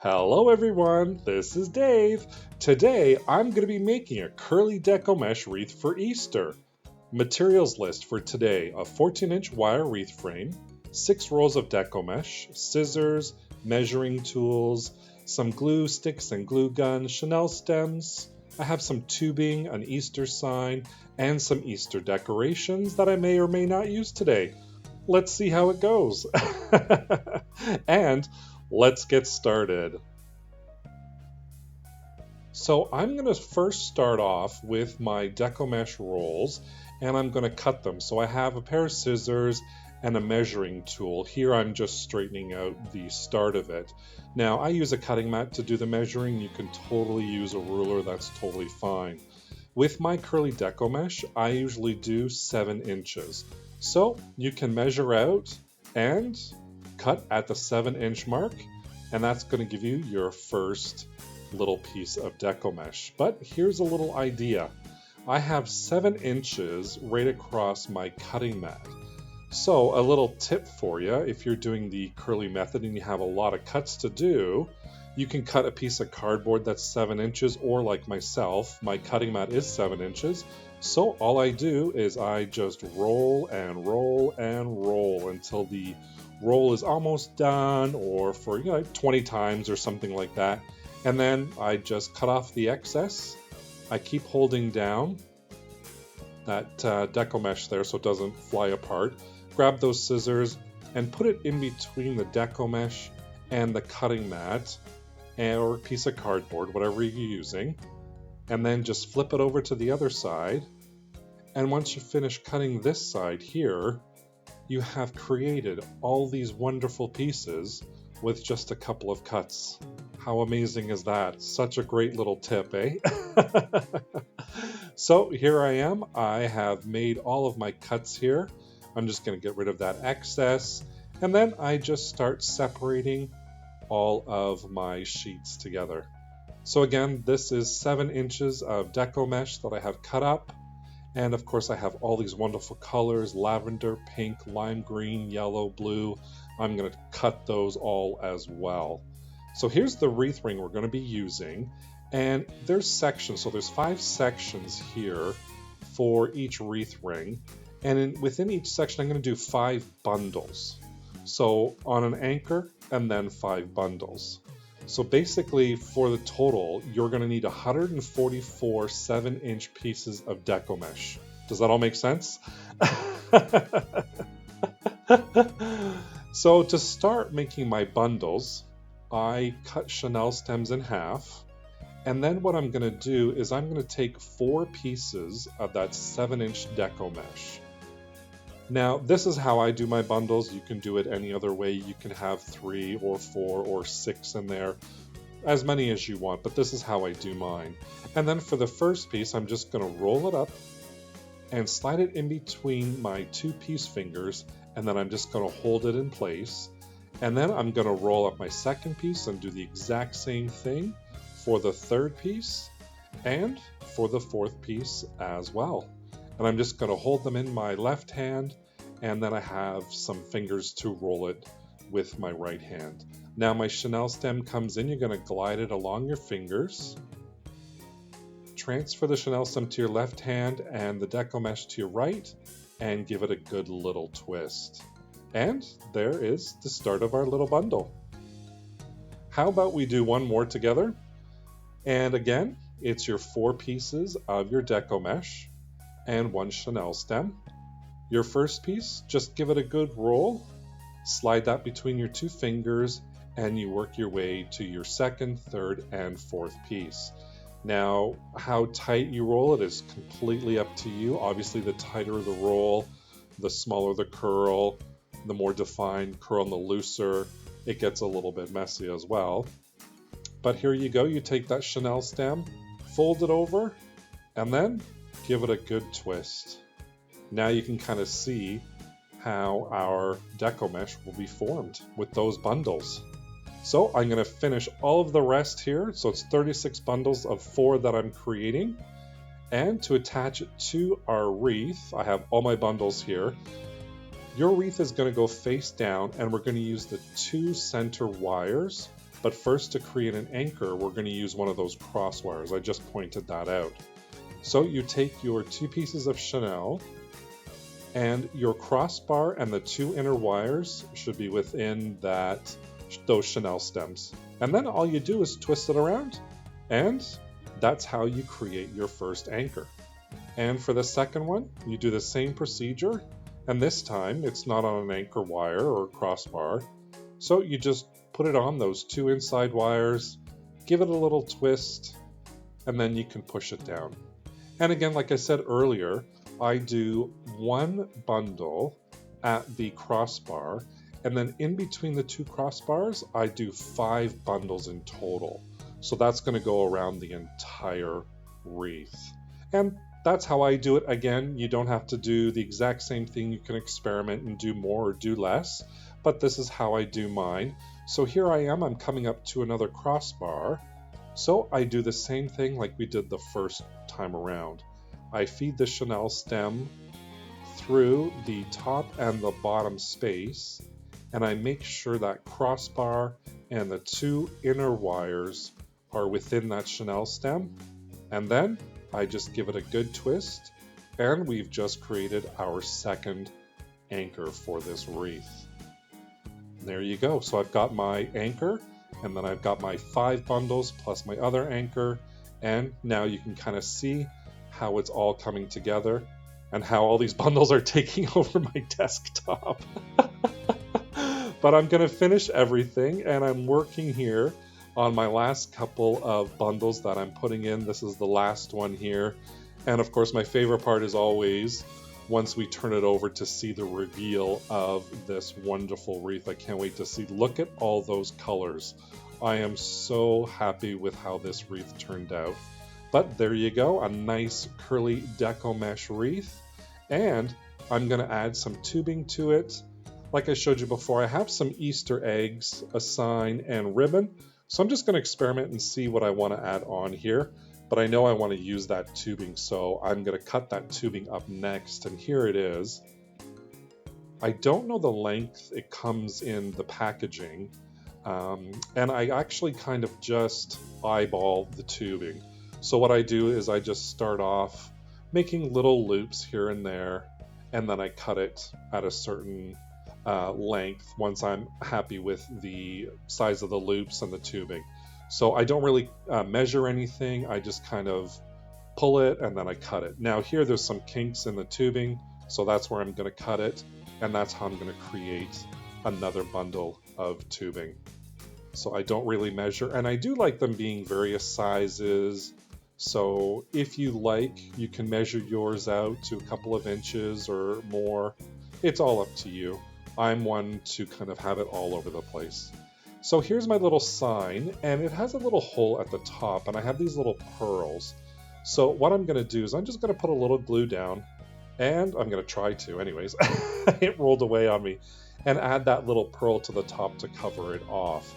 Hello everyone, this is Dave. Today I'm going to be making a curly deco mesh wreath for Easter. Materials list for today: a 14-inch wire wreath frame, 6 rolls of deco mesh, scissors, measuring tools, some glue sticks and glue gun, Chanel stems. I have some tubing, an Easter sign, and some Easter decorations that I may or may not use today. Let's see how it goes. And let's get started. So I'm going to first start off with my deco mesh rolls, and I'm going to cut them. So I have a pair of scissors and a measuring tool. Here I'm just straightening out the start of it. Now I use a cutting mat to do the measuring. You can totally use a ruler, that's totally fine. With my curly deco mesh, I usually do 7 inches. So you can measure out and cut at the 7-inch mark, and that's going to give you your first little piece of deco mesh. But here's a little idea. I have 7 inches right across my cutting mat. So a little tip for you, if you're doing the curly method and you have a lot of cuts to do, you can cut a piece of cardboard that's 7 inches, or like myself, my cutting mat is 7 inches. So all I do is I just roll and roll and roll until the roll is almost done, or for 20 times or something like that. And then I just cut off the excess. I keep holding down that deco mesh there so it doesn't fly apart. Grab those scissors and put it in between the deco mesh and the cutting mat or a piece of cardboard, whatever you're using. And then just flip it over to the other side. And once you finish cutting this side here, you have created all these wonderful pieces with just a couple of cuts. How amazing is that? Such a great little tip, eh? So here I am. I have made all of my cuts here. I'm just going to get rid of that excess. And then I just start separating all of my sheets together. So again, this is 7 inches of deco mesh that I have cut up. And of course I have all these wonderful colors: lavender, pink, lime green, yellow, blue. I'm going to cut those all as well. So here's the wreath ring we're going to be using. And there's sections, so there's 5 sections here for each wreath ring. And within each section I'm going to do 5 bundles. So on an anchor, and then 5 bundles. So basically for the total, you're going to need 144 7-inch pieces of deco mesh. Does that all make sense? So to start making my bundles, I cut Chanel stems in half. And then what I'm going to do is I'm going to take 4 pieces of that 7-inch deco mesh. Now, this is how I do my bundles. You can do it any other way. You can have 3 or 4 or 6 in there, as many as you want, but this is how I do mine. And then for the first piece, I'm just going to roll it up and slide it in between my 2 piece fingers, and then I'm just going to hold it in place. And then I'm going to roll up my second piece and do the exact same thing for the third piece and for the fourth piece as well. And I'm just going to hold them in my left hand, and then I have some fingers to roll it with my right hand. Now my Chanel stem comes in, you're going to glide it along your fingers. Transfer the Chanel stem to your left hand and the deco mesh to your right, and give it a good little twist. And there is the start of our little bundle. How about we do one more together? And again, it's your 4 pieces of your deco mesh and 1 Chanel stem. Your first piece, just give it a good roll, slide that between your 2 fingers, and you work your way to your second, third, and fourth piece. Now, how tight you roll it is completely up to you. Obviously, the tighter the roll, the smaller the curl, the more defined curl, and the looser it gets a little bit messy as well. But here you go, you take that Chanel stem, fold it over, and then give it a good twist. Now you can kind of see how our deco mesh will be formed with those bundles. So I'm going to finish all of the rest here. So it's 36 bundles of 4 that I'm creating. And to attach it to our wreath, I have all my bundles here. Your wreath is going to go face down, and we're going to use the 2 center wires But first, to create an anchor, we're going to use one of those cross wires. I just pointed that out. So you take your 2 pieces of chenille, and your crossbar and the 2 inner wires should be within those chenille stems. And then all you do is twist it around, and that's how you create your first anchor. And for the second one, you do the same procedure, and this time it's not on an anchor wire or crossbar. So you just put it on those 2 inside wires, give it a little twist, and then you can push it down. And again, like I said earlier, I do 1 bundle at the crossbar, and then in between the 2 crossbars, I do 5 bundles in total. So that's going to go around the entire wreath. And that's how I do it. Again, you don't have to do the exact same thing. You can experiment and do more or do less, but this is how I do mine. So here I am, I'm coming up to another crossbar. So I do the same thing like we did the first time around. I feed the chenille stem through the top and the bottom space, and I make sure that crossbar and the 2 inner wires are within that chenille stem, and then I just give it a good twist, and we've just created our second anchor for this wreath. There you go. So I've got my anchor, and then I've got my 5 bundles plus my other anchor, and now you can kind of see how it's all coming together and how all these bundles are taking over my desktop. But I'm going to finish everything, and I'm working here on my last couple of bundles that I'm putting in. This is the last one here. And of course, my favorite part is always once we turn it over to see the reveal of this wonderful wreath. I can't wait to see. Look at all those colors. I am so happy with how this wreath turned out. But there you go, a nice curly deco mesh wreath. And I'm going to add some tubing to it. Like I showed you before, I have some Easter eggs, a sign, and ribbon. So I'm just going to experiment and see what I want to add on here. But I know I want to use that tubing, so I'm going to cut that tubing up next. And here it is. I don't know the length it comes in the packaging. And I actually kind of just eyeball the tubing. So what I do is I just start off making little loops here and there, and then I cut it at a certain length once I'm happy with the size of the loops and the tubing. So I don't really measure anything. I just kind of pull it and then I cut it. Now here there's some kinks in the tubing, so that's where I'm going to cut it, and that's how I'm going to create another bundle of tubing. So I don't really measure, and I do like them being various sizes. So if you like, you can measure yours out to a couple of inches or more. It's all up to you. I'm one to kind of have it all over the place. So here's my little sign, and it has a little hole at the top, and I have these little pearls. So what I'm going to do is I'm just going to put a little glue down, and I'm going to try to anyways. It rolled away on me, and add that little pearl to the top to cover it off.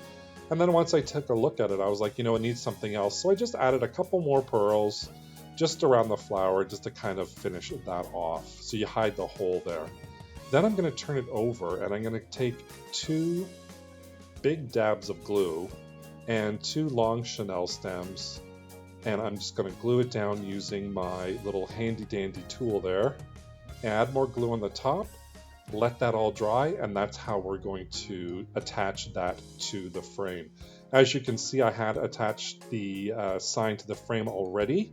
And then once I took a look at it, I was like, you know, it needs something else. So I just added a couple more pearls just around the flower just to kind of finish that off. So you hide the hole there. Then I'm going to turn it over, and I'm going to take 2 big dabs of glue and 2 long chenille stems, and I'm just going to glue it down using my little handy dandy tool there. Add more glue on the top, let that all dry, and that's how we're going to attach that to the frame. As you can see, I had attached the sign to the frame already.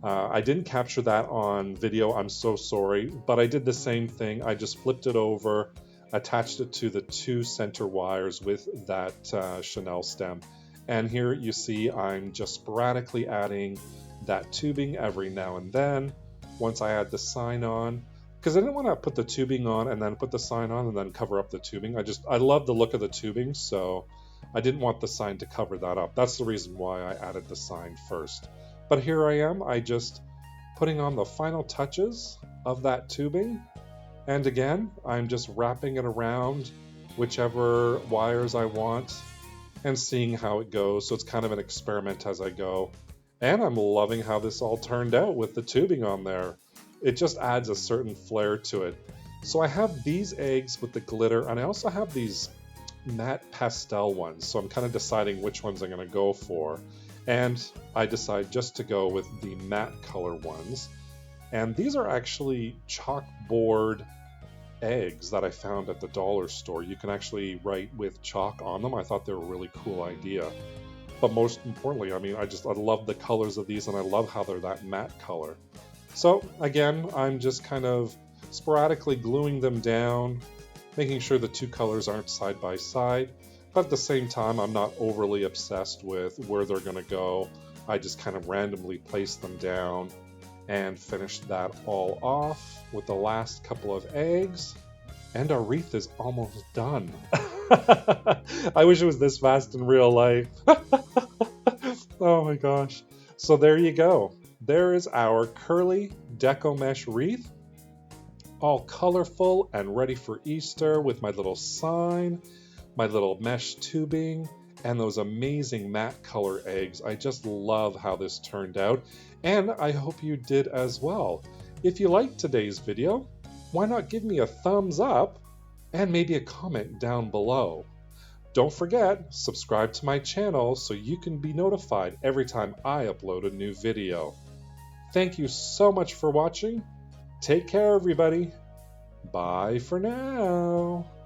I didn't capture that on video, I'm so sorry, but I did the same thing. I just flipped it over, attached it to the 2 center wires with that chenille stem. And here you see I'm just sporadically adding that tubing every now and then. Once I add the sign on, because I didn't want to put the tubing on and then put the sign on and then cover up the tubing. I love the look of the tubing, so I didn't want the sign to cover that up. That's the reason why I added the sign first. But here I am, I just putting on the final touches of that tubing. And again, I'm just wrapping it around whichever wires I want and seeing how it goes. So it's kind of an experiment as I go. And I'm loving how this all turned out with the tubing on there. It just adds a certain flair to it. So I have these eggs with the glitter, and I also have these matte pastel ones, so I'm kind of deciding which ones I'm going to go for. And I decide just to go with the matte color ones. And these are actually chalkboard eggs that I found at the dollar store. You can actually write with chalk on them. I thought they were a really cool idea. But most importantly, I mean, I love the colors of these, and I love how they're that matte color. So again, I'm just kind of sporadically gluing them down, making sure the two colors aren't side by side. But at the same time, I'm not overly obsessed with where they're going to go. I just kind of randomly place them down and finish that all off with the last couple of eggs. And our wreath is almost done. I wish it was this fast in real life. Oh my gosh. So there you go. There is our curly Deco mesh wreath, all colorful and ready for Easter with my little sign, my little mesh tubing, and those amazing matte color eggs. I just love how this turned out, and I hope you did as well. If you liked today's video, why not give me a thumbs up and maybe a comment down below. Don't forget, subscribe to my channel so you can be notified every time I upload a new video. Thank you so much for watching. Take care, everybody. Bye for now.